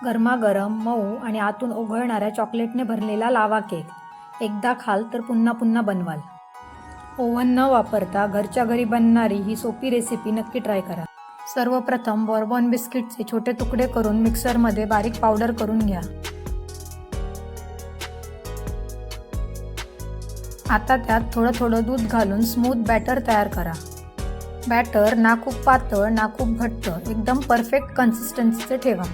गरमागरम मऊ आणि आतून ओघळणाऱ्या चॉकलेटने भरलेला लावा केक एकदा खाल तर पुन्हा पुन्हा बनवाल. ओव्हन न वापरता घरच्या घरी बनणारी ही सोपी रेसिपी नक्की ट्राय करा. सर्वप्रथम बॉर्बन बिस्किटचे छोटे तुकडे करून मिक्सरमध्ये बारीक पावडर करून घ्या. आता त्यात थोडं थोडं दूध घालून स्मूथ बॅटर तयार करा. बॅटर ना खूप पातळ ना खूप घट्ट, एकदम परफेक्ट कन्सिस्टन्सीचे ठेवा.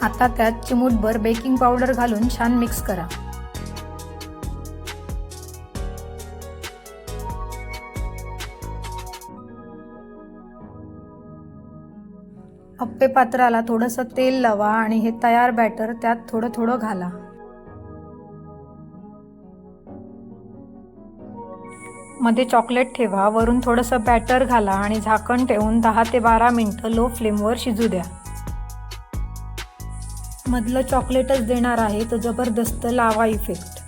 आता त्यात चिमूटभर बेकिंग पावडर घालून छान मिक्स करा. अप्पे पात्राला थोडंसं तेल लावा आणि हे तयार बॅटर त्यात थोडं थोडं घाला. मध्ये चॉकलेट ठेवा, वरून थोडंसं बॅटर घाला आणि झाकण ठेवून 10 ते 12 मिनिटं लो फ्लेमवर शिजू द्या. मधलं चॉकलेटच देणार आहे तो जबरदस्त लावा इफेक्ट.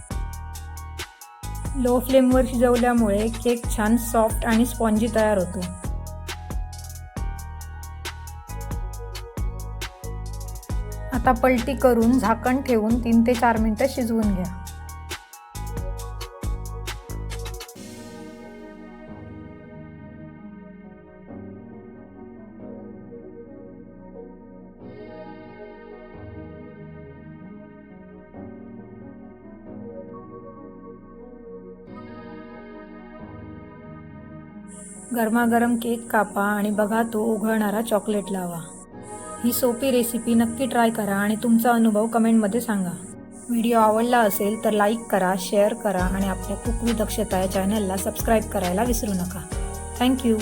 लो फ्लेमवर शिजवल्यामुळे केक छान सॉफ्ट आणि स्पॉन्जी तयार होतो. आता पलटी करून झाकण ठेवून 3 ते 4 मिनिटं शिजवून घ्या. गरमागरम केक कापा आणि बघा तो ओघळणारा चॉकलेट लावा. ही सोपी रेसिपी नक्की ट्राय करा आणि तुमचा अनुभव कमेंटमध्ये सांगा. व्हिडिओ आवडला असेल तर लाईक करा, शेअर करा आणि आपल्या कुक विथ अक्षता या चॅनलला सबस्क्राईब करायला विसरू नका. थँक्यू.